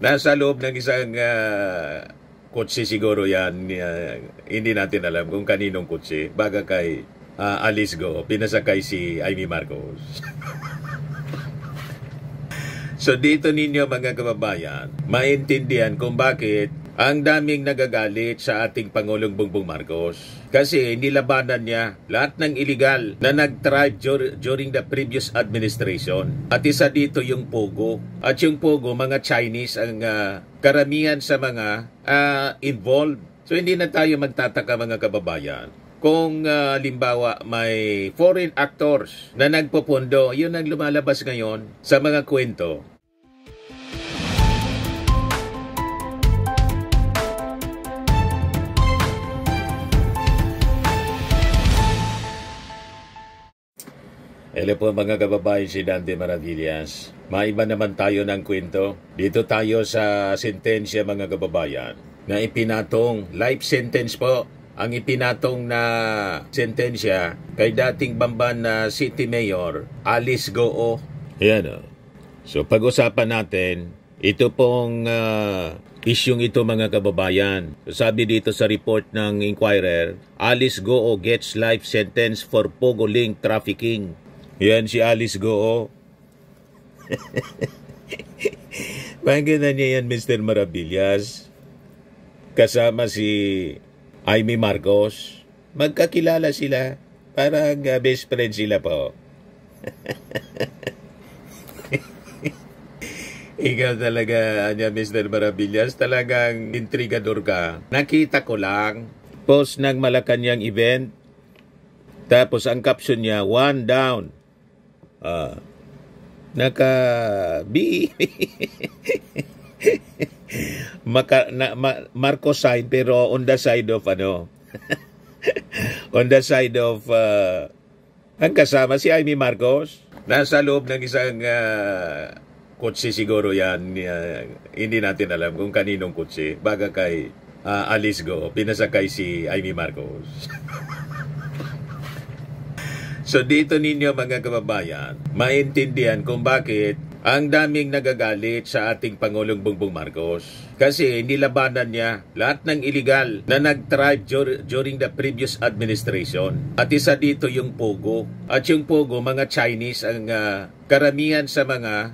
Nasa loob ng isang kotse siguro yan. Hindi natin alam kung kaninong kotse. Baga kay Alice Go, pinasakay si Amy Marcos. So dito ninyo mga kababayan, maintindihan kung bakit ang daming nagagalit sa ating Pangulong Bongbong Marcos. Kasi nilabanan niya lahat ng illegal na nag-thrive during the previous administration. At isa dito yung Pogo. At yung Pogo, mga Chinese ang karamihan sa mga involved. So hindi na tayo magtataka mga kababayan. Kung limbawa may foreign actors na nagpupundo, yun ang lumalabas ngayon sa mga kwento. Hello po mga kababayan, si Dante Maravillas. Maiba naman tayo ng kwento. Dito tayo sa sentensya mga kababayan na ipinatong, life sentence po. Ang ipinatong na sentensya kay dating Bamban na City Mayor Alice Go. Yan o. So pag-usapan natin, ito pong isyong ito mga kababayan. So, sabi dito sa report ng Inquirer, Alice Go gets life sentence for Pogo link trafficking. Yan si Alice Go. Pakinggan niya yan, Mr. Maravillas. Kasama si Amy Marcos. Magkakilala sila. Parang best friend sila po. Ikaw talaga, Mr. Maravillas, talagang intrigador ka. Nakita ko lang, post ng Malacanang event, tapos ang caption niya, one down. Marcos side pero on the side of on the side of ang kasama si Amy Marcos. Nasa loob ng isang kotse siguro yan. Hindi natin alam kung kaninong kotse. Baga kay Alice Go, pinasakay si Amy Marcos. So dito ninyo mga kababayan, maintindihan kung bakit ang daming nagagalit sa ating Pangulong Bongbong Marcos. Kasi nilabanan niya lahat ng illegal na nag-thrive during the previous administration. At isa dito yung Pogo. At yung Pogo, mga Chinese ang karamihan sa mga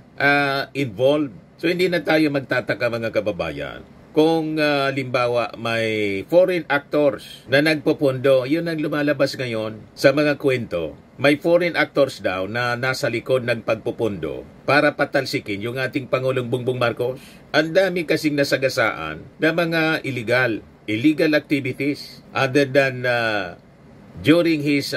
involved. So hindi na tayo magtataka mga kababayan. Kung limbawa may foreign actors na nagpupundo, yun ang lumalabas ngayon sa mga kwento. May foreign actors daw na nasa likod ng pagpupundo para patalsikin yung ating Pangulong Bongbong Marcos. Ang dami kasing nasagasaan na mga illegal activities other than during his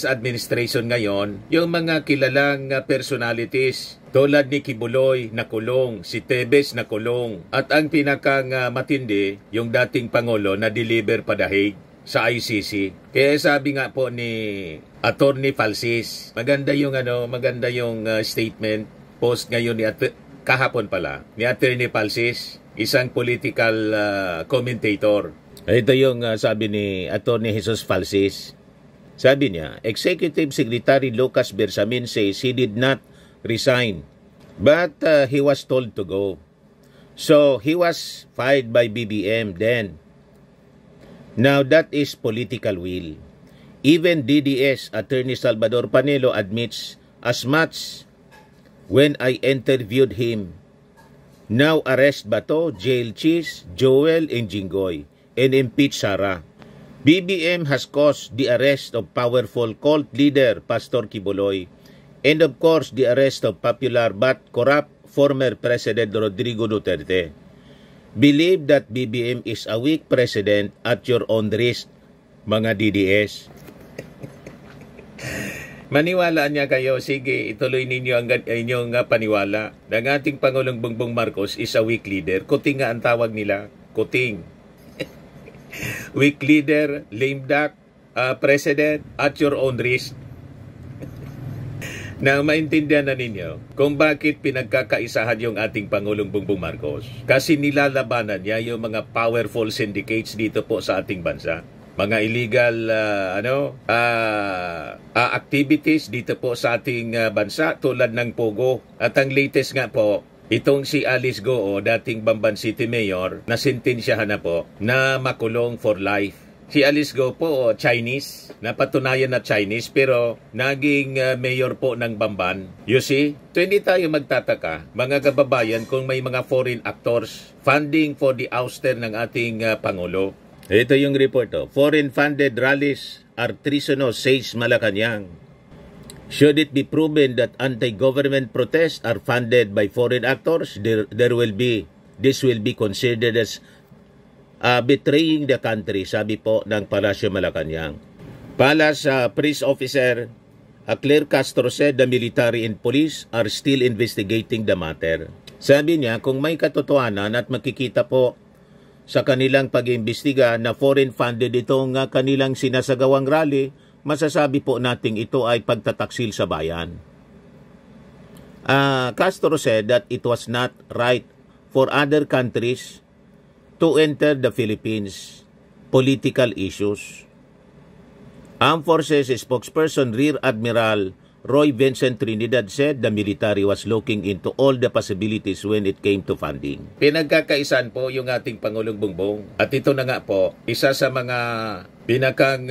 administration ngayon, yung mga kilalang personalities tulad ni Kibuloy na kulong, si Tebes na kulong, at ang pinakang matindi, yung dating Pangulo na deliver padahig sa ICC. Kaya sabi nga po ni Attorney Falsis, maganda yung statement post ngayon ni kahapon pala ni Attorney Falsis, isang political commentator. Ito yung sabi ni Attorney Jesus Falsis. Sabi niya, Executive Secretary Lucas Bersamin says he did not resign, but he was told to go. So he was fired by BBM then. Now that is political will. Even DDS Attorney Salvador Panelo admits as much when I interviewed him. Now arrest Bato, jail Cheese, Joel, and Jinggoy, and impeach Sara. BBM has caused the arrest of powerful cult leader Pastor Kibuloy, and of course the arrest of popular but corrupt former President Rodrigo Duterte. Believe that BBM is a weak president at your own risk, mga DDS. Maniwala niya kayo, sige, ituloy ninyo ang inyong paniwala. Ang ating Pangulong Bongbong Marcos is a weak leader. Kuting nga ang tawag nila, kuting. Weak leader, lame duck, president at your own risk. Na maintindihan na ninyo kung bakit pinagkakaisahan yung ating Pangulong Bongbong Marcos. Kasi nilalabanan niya yung mga powerful syndicates dito po sa ating bansa. Mga illegal activities dito po sa ating bansa tulad ng Pogo. At ang latest nga po, itong si Alice Goo, dating Bamban City Mayor, na sentensyahan na po na makulong for life. Si Alice Goo po, Chinese, napatunayan na Chinese, pero naging mayor po ng Bamban. You see? So hindi tayo magtataka, mga kababayan, kung may mga foreign actors funding for the ouster ng ating Pangulo. Ito yung report. Foreign-funded rallies are treasonous, says Malacanang. Should it be proven that anti-government protests are funded by foreign actors, this will be considered as betraying the country, sabi po ng Palasyo Malacanang. Palace Police Officer Claire Castro said the military and police are still investigating the matter. Sabi niya, kung may katotohanan at makikita po sa kanilang pag-imbestiga na foreign-funded itong kanilang sinasagawang rally, masasabi po nating ito ay pagtataksil sa bayan. Castro said that it was not right for other countries to enter the Philippines political issues. Armed Forces spokesperson Rear Admiral Roy Vincent Trinidad said the military was looking into all the possibilities when it came to funding. Pinagkakaisan po yung ating Pangulong Bongbong. At ito na nga po, isa sa mga pinakang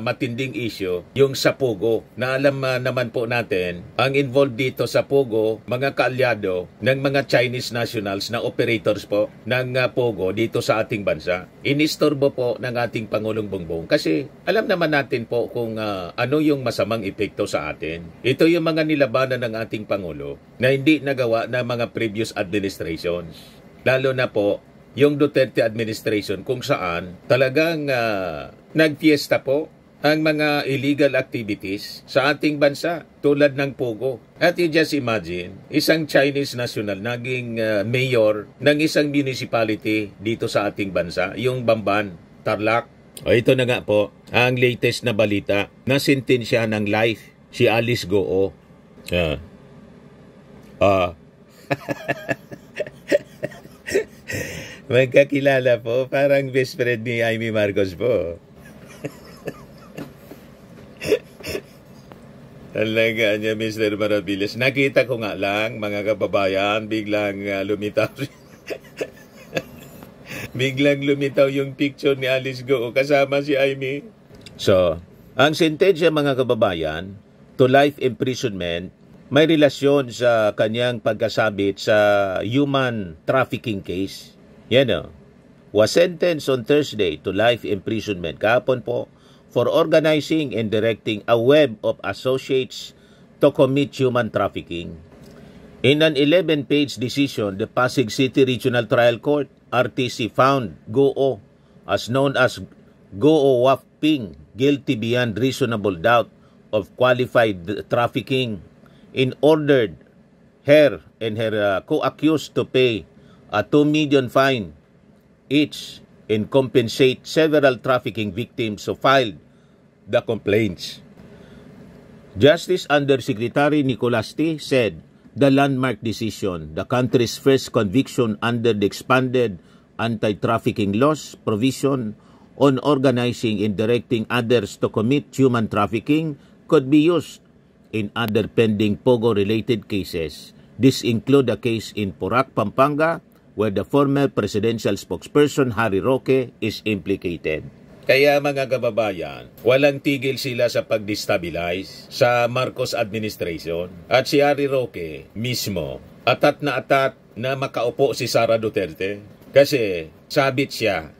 matinding issue, yung sa Pogo, na alam naman po natin, ang involved dito sa Pogo, mga kaalyado ng mga Chinese nationals na operators po ng Pogo dito sa ating bansa. Inistorbo po ng ating Pangulong Bongbong kasi alam naman natin po kung ano yung masamang epekto sa atin. Ito yung mga nilabanan ng ating Pangulo na hindi nagawa ng mga previous administrations. Lalo na po yung Duterte administration kung saan talagang nagfiesta po ang mga illegal activities sa ating bansa tulad ng Pogo. At you just imagine, isang Chinese national naging mayor ng isang municipality dito sa ating bansa, yung Bamban, Tarlac. O ito na nga po, ang latest na balita na sentensya ng life si Alice Goo. Magkakilala po, parang best friend ni Amy Marcos po. Talaga niya, Mr. Maravillas. Nakita ko nga lang, mga kababayan, biglang lumitaw. Biglang lumitaw yung picture ni Alice Goo kasama si Amy. So, ang sentensya, mga kababayan, to life imprisonment, may relasyon sa kanyang pagkasabit sa human trafficking case. Yan was sentenced on Thursday to life imprisonment kahapon po for organizing and directing a web of associates to commit human trafficking. In an 11-page decision, the Pasig City Regional Trial Court, RTC, found Goo, as known as Goo Wap Ping, guilty beyond reasonable doubt of qualified trafficking, and ordered her and her co-accused to pay a 2 million fine each and compensate several trafficking victims who filed the complaints. Justice Undersecretary Nicolas T. said the landmark decision, the country's first conviction under the expanded anti-trafficking laws provision on organizing and directing others to commit human trafficking, could be used in other pending Pogo-related cases. This include a case in Porac, Pampanga, where the former presidential spokesperson Harry Roque is implicated. Kaya mga kababayan, walang tigil sila sa pag-destabilize sa Marcos administration at si Harry Roque mismo atat na makaupo si Sara Duterte kasi sabit siya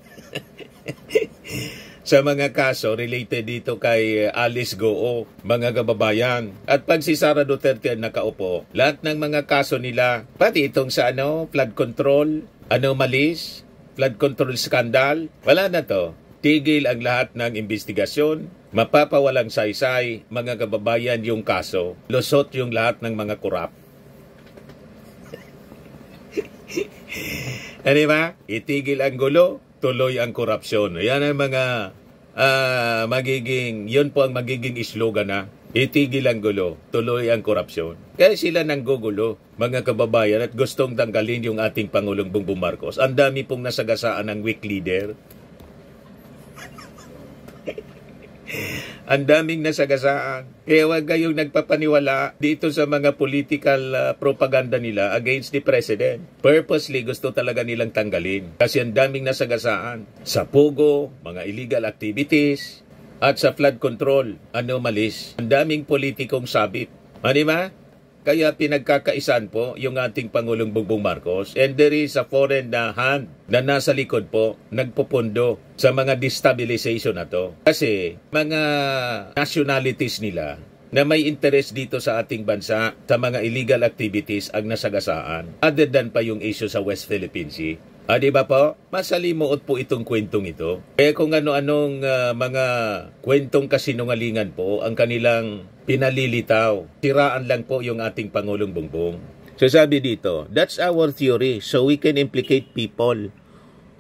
sa mga kaso related dito kay Alice Goo, mga kababayan. At pag si Sara Duterte nakaupo, lahat ng mga kaso nila, pati itong sa flood control, anomalies, flood control scandal, wala na to. Tigil ang lahat ng investigasyon, mapapawalang saysay, mga kababayan, yung kaso. Lusot yung lahat ng mga korap. Ano ba? Itigil ang gulo, tuloy ang korupsyon. Yan ang mga yun po ang magiging slogan na itigil ang gulo, tuloy ang korupsyon. Kaya sila nang gugulo, mga kababayan, at gustong tanggalin yung ating Pangulong Bongbong Marcos. Ang dami pong nasagasaan ng weak leader. Ang daming nasagasaan. Kaya huwag kayong nagpapaniwala dito sa mga political propaganda nila against the president. Purposely gusto talaga nilang tanggalin. Kasi ang daming nasagasaan. Sa pogo, mga illegal activities, at sa flood control, anomalies. Ang daming politikong sabit. Ano ba? Kaya pinagkakaisan po yung ating Pangulong Bongbong Marcos, and there is a foreign hand na nasa likod po, nagpupundo sa mga destabilization na to. Kasi mga nationalities nila na may interest dito sa ating bansa sa mga illegal activities ang nasagasaan, other than pa yung issue sa West Philippine Sea. Di ba po? Masalimuot po itong kwentong ito. Kaya kung ano-anong mga kwentong kasinungalingan po ang kanilang pinalilitaw, siraan lang po yung ating Pangulong Bongbong. So sabi dito, that's our theory, so we can implicate people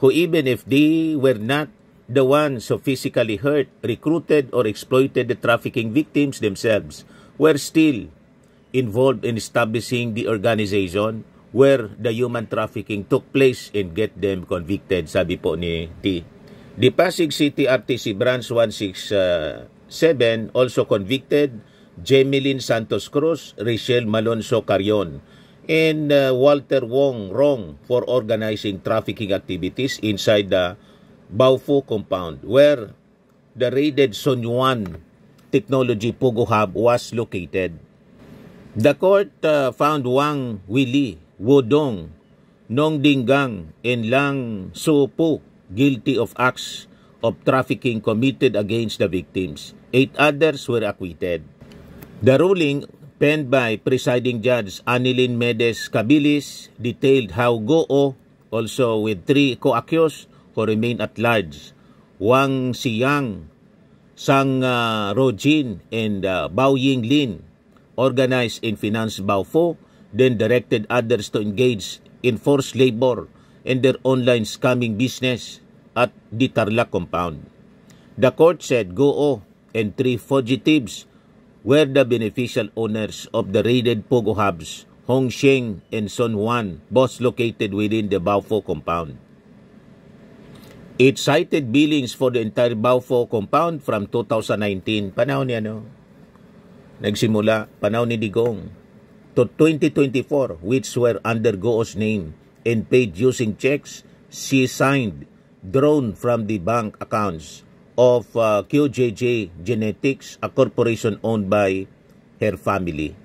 who even if they were not the ones who physically hurt, recruited, or exploited the trafficking victims themselves, were still involved in establishing the organization where the human trafficking took place and get them convicted, sabi po ni T. The Pasig City RTC Branch 167 also convicted Jemelyn Santos Cruz, Rachel Malonzo Carion, and Walter Wong Rong for organizing trafficking activities inside the Baofu compound, where the raided Son Juan Technology Pogo Hub was located. The court found Wang Willie, Wodong, Nong Dinggang, and Lang Supu guilty of acts of trafficking committed against the victims. 8 others were acquitted. The ruling, penned by presiding judge Anilin Medes Cabilis, detailed how Goo, also with 3 co-accused who remain at large, Wang Siyang, Sang Rojin, and Bao Ying Lin, organized and financed Baofu, then directed others to engage in forced labor and their online scamming business at the Tarlac compound. The court said Goo and 3 fugitives were the beneficial owners of the raided Pogo Hubs, Hong Sheng and Son Juan, both located within the Baofu compound. It cited billings for the entire Baofu compound from 2019, panahon ni nagsimula, panahon ni Digong, to 2024, which were under Goo's name and paid using checks she signed drawn from the bank accounts of QJJ Genetics, a corporation owned by her family.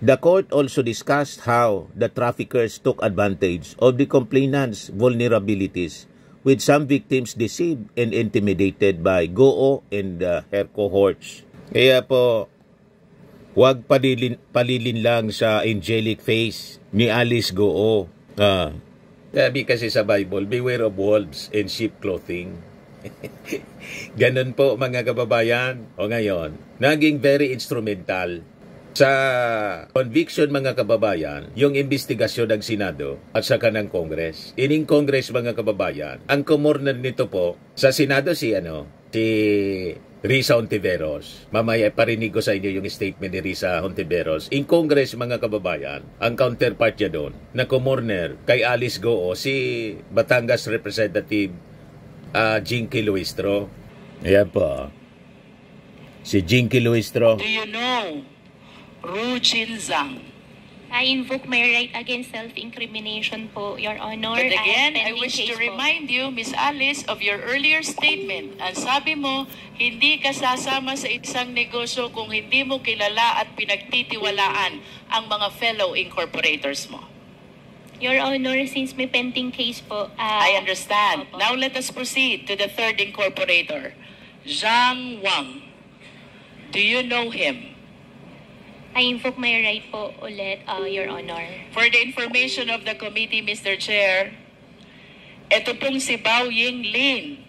The court also discussed how the traffickers took advantage of the complainants' vulnerabilities, with some victims deceived and intimidated by Goo and her cohorts. Kaya po, huwag palilin lang sa angelic face ni Alice Goo. Sabi kasi sa Bible, beware of wolves in sheep clothing. Ganun po mga kababayan. O ngayon, naging very instrumental sa conviction mga kababayan, yung investigasyon ng Senado at sa kanang Congress. Ining Congress mga kababayan, ang kumorner nito po sa Senado si Risa Hontiveros. Mamaya parinig ko sa inyo yung statement ni Risa Hontiveros. In Congress mga kababayan, ang counterpart niya doon na kumorner kay Alice Goo, si Batangas Representative Jinky Luistro. Ayan po. Si Jinky Luistro. Do you know Ru Chin Zhang? I invoke my right against self-incrimination po, Your Honor. But again, I pending wish to case po. remind you, Miss Alice, of your earlier statement. Ang sabi mo, hindi ka sasama sa isang negosyo kung hindi mo kilala at pinagtitiwalaan ang mga fellow incorporators mo. Your Honor, since may pending case po. I understand. Opo. Now let us proceed to the third incorporator, Zhang Wang. Do you know him? I invoke my right po ulit, Your Honor. For the information of the committee, Mr. Chair, ito pong si Bao Ying Lin,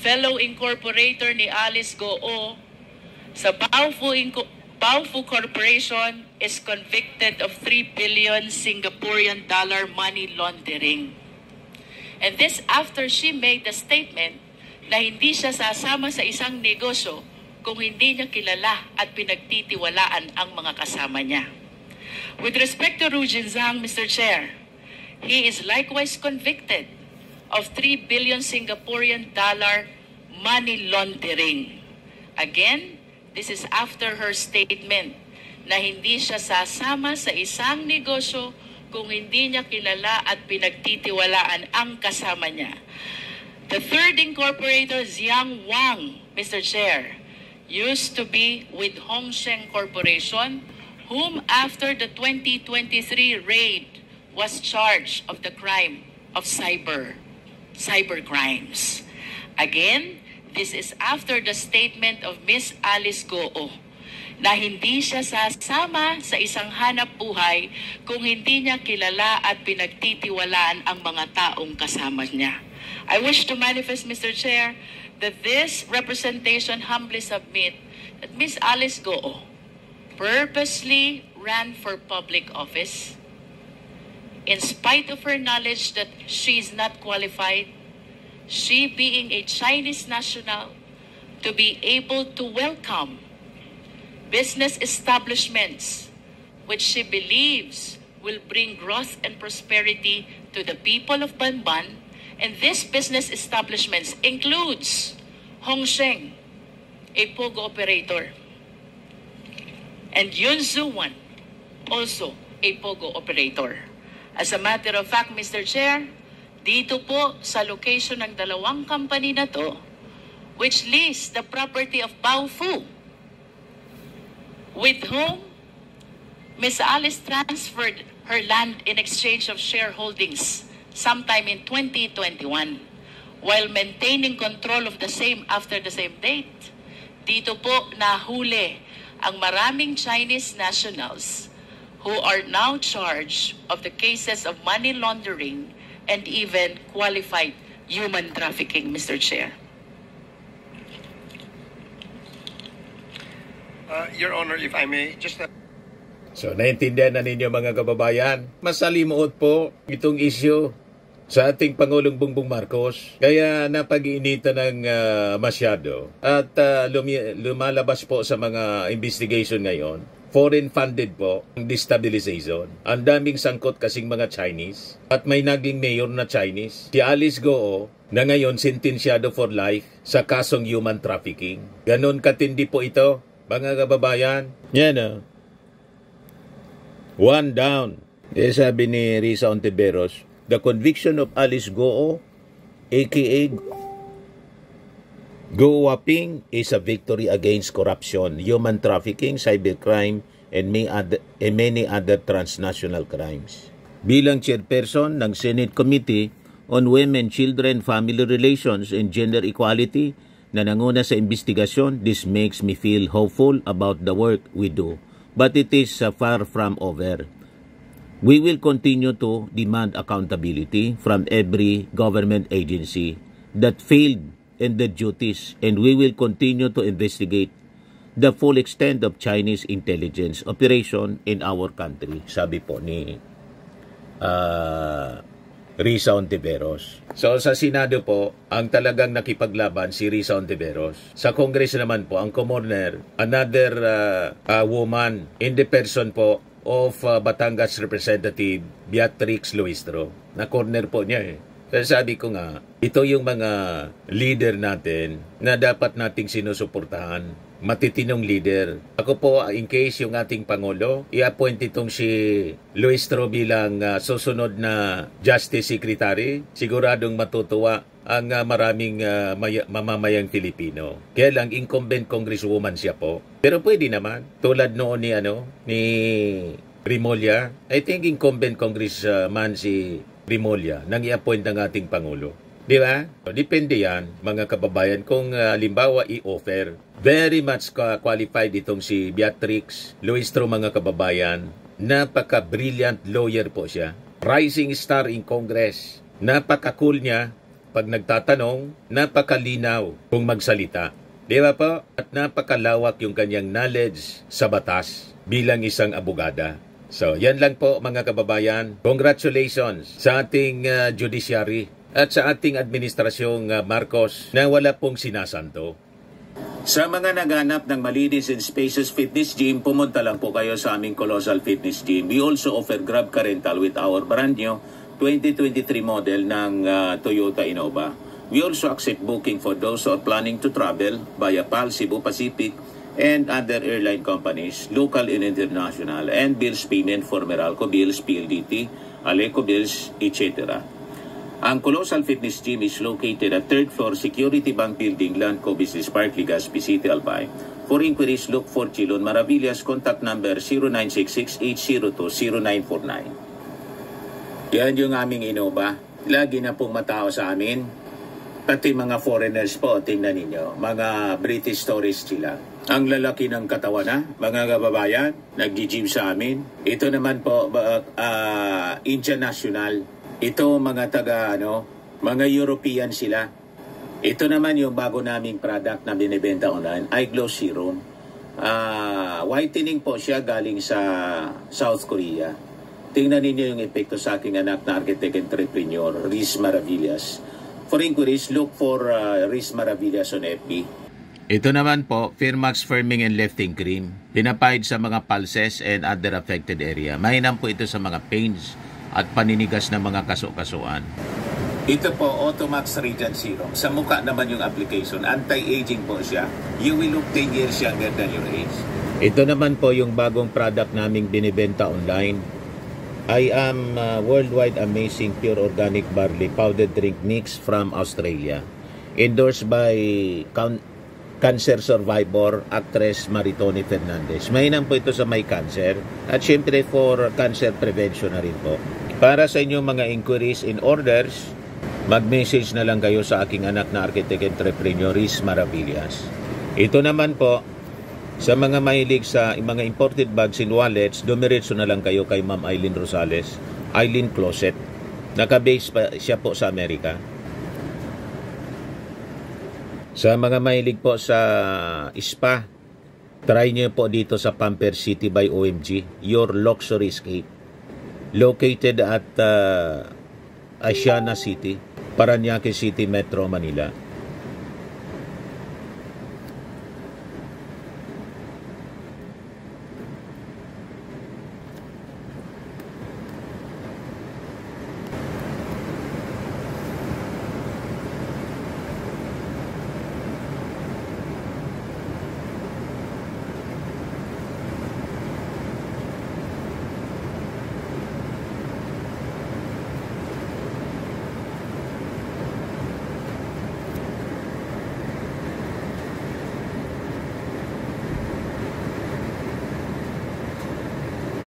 fellow incorporator ni Alice Goo sa Baofu Corporation, is convicted of 3 billion Singaporean dollar money laundering. And this after she made the statement na hindi siya sasama sa isang negosyo kung hindi niya kilala at pinagtitiwalaan ang mga kasama niya. With respect to Ru Chin Zhang, Mr. Chair, he is likewise convicted of 3 billion Singaporean dollar money laundering. Again, this is after her statement na hindi siya sasama sa isang negosyo kung hindi niya kilala at pinagtitiwalaan ang kasama niya. The third incorporator, Jiang Wang, Mr. Chair, used to be with Hongsheng Corporation, whom after the 2023 raid was charged of the crime of cyber crimes. Again, this is after the statement of Miss Alice Goo na hindi siya sasama sa isang hanap buhay kung hindi niya kilala at pinagtitiwalaan ang mga taong kasama niya. I wish to manifest, Mr. Chair, that this representation humbly submit that Miss Alice Goo purposely ran for public office in spite of her knowledge that she is not qualified, she being a Chinese national, to be able to welcome business establishments which she believes will bring growth and prosperity to the people of Banban. And this business establishments includes Hongsheng, a POGO operator, and Yun Zuwan, also a POGO operator. As a matter of fact, Mr. Chair, dito po sa location ng dalawang company na to, which lease the property of Baofu, with whom Ms. Alice transferred her land in exchange of shareholdings sometime in 2021, while maintaining control of the same after the same date. Dito po nahuli ang maraming Chinese nationals who are now charged of the cases of money laundering and even qualified human trafficking, Mr. Chair. Your Honor, if I may, just... So, naintindihan na ninyo mga kababayan, masalimuot po itong issue sa ating Pangulong Bongbong Marcos. Kaya napag-iinitan ng masyado at lumalabas po sa mga investigation ngayon. Foreign funded po ang destabilization. Ang daming sangkot kasing mga Chinese at may naging mayor na Chinese. Si Alice Goo na ngayon sentensyado for life sa kasong human trafficking. Ganon katindi po ito, mga kababayan. Yan o. One down. Sabi ni Risa Ontiveros, the conviction of Alice Goo, aka Go Waping, is a victory against corruption, human trafficking, cybercrime, and many other transnational crimes. Bilang chairperson ng Senate Committee on Women, Children, Family Relations, and Gender Equality na nanguna sa investigasyon, this makes me feel hopeful about the work we do. But it is far from over. We will continue to demand accountability from every government agency that failed in their duties, and we will continue to investigate the full extent of Chinese intelligence operation in our country, sabi po ni Risa Ontiveros. So sa Senado po, ang talagang nakipaglaban si Risa Ontiveros. Sa Congress naman po, ang commoner, another woman in the person po of Batangas Representative Beatrix Luistro. Na-corner po niya eh. Kaya sabi ko nga, ito yung mga leader natin na dapat nating sinusuportahan. Matitinong leader. Ako po, in case yung ating Pangulo, i-appoint itong si Luistro bilang susunod na Justice Secretary, siguradong matutuwa ang maraming mamamayang Pilipino. Kaya lang, incumbent congresswoman siya po. Pero pwede naman. Tulad noon ni Rimulya, I think incumbent congressman si Rimulya nang i-appoint ng ating Pangulo. Di ba? So, depende yan, mga kababayan, kung halimbawa i-offer. Very much qualified itong si Beatrix Luistro, mga kababayan. Napaka-brilliant lawyer po siya. Rising star in Congress. Napaka-cool niya pag nagtatanong, napakalinaw kung magsalita. Di ba po? At napakalawak yung kanyang knowledge sa batas bilang isang abogada. So, yan lang po mga kababayan. Congratulations sa ating judiciary at sa ating administrasyong Marcos na wala pong sinasanto. Sa mga naghanap ng malinis and spacious fitness gym, pumunta lang po kayo sa aming Colossal Fitness Gym. We also offer Grab Car Rental with our brand new 2023 model ng Toyota Innova. We also accept booking for those who are planning to travel via PAL, Cebu Pacific, and other airline companies, local and international, and bills payment for Meralco Bills, PLDT, Aleco Bills, etc. Ang Colossal Fitness Gym is located at 3rd floor Security Bank Building, Landco Business Park, Legazpi City, Albay. For inquiries, look for Chilon Maravillas. Contact number 0966-802-0949. Yan yung aming Innova. Lagi na pong matao sa amin. Pati mga foreigners po, tingnan ninyo, mga British tourists sila. Ang lalaki ng katawan na, mga kababayan, nag-gym sa amin. Ito naman po, Indian National. Ito mga mga European sila. Ito naman yung bago naming product na binibenta online, iGlow Serum. Whitening po siya galing sa South Korea. Tingnan ninyo yung epekto sa aking anak na architect entrepreneur, Riz Maravillas. For inquiries, look for Riz Maravillas on FB. Ito naman po, Firmax Firming and Lifting Cream. Pinapahid sa mga pulses and other affected area. Mahinam po ito sa mga pains at paninigas ng mga kaso-kasuan. Ito po, Automax Radiant Serum. Sa mukha naman yung application. Anti-aging po siya. You will look 10 years younger than your age. Ito naman po yung bagong product naming binibenta online. I am Worldwide Amazing Pure Organic Barley Powdered Drink Mix from Australia. Endorsed by cancer survivor, actress Maritoni Fernandez. Mainam po ito sa may cancer at syempre for cancer prevention na rin po. Para sa inyong mga inquiries and orders, mag-message na lang kayo sa aking anak na architect entrepreneur, Riz Maravillas. Ito naman po, sa mga mahilig sa mga imported bags and wallets, dumiretso na lang kayo kay Ma'am Eileen Rosales, Eileen Closet. Naka-base pa siya po sa Amerika. Sa mga mahilig po sa spa, try nyo po dito sa Pamper City by OMG, your luxury escape. Located at Asiana City, Parañaque City, Metro Manila.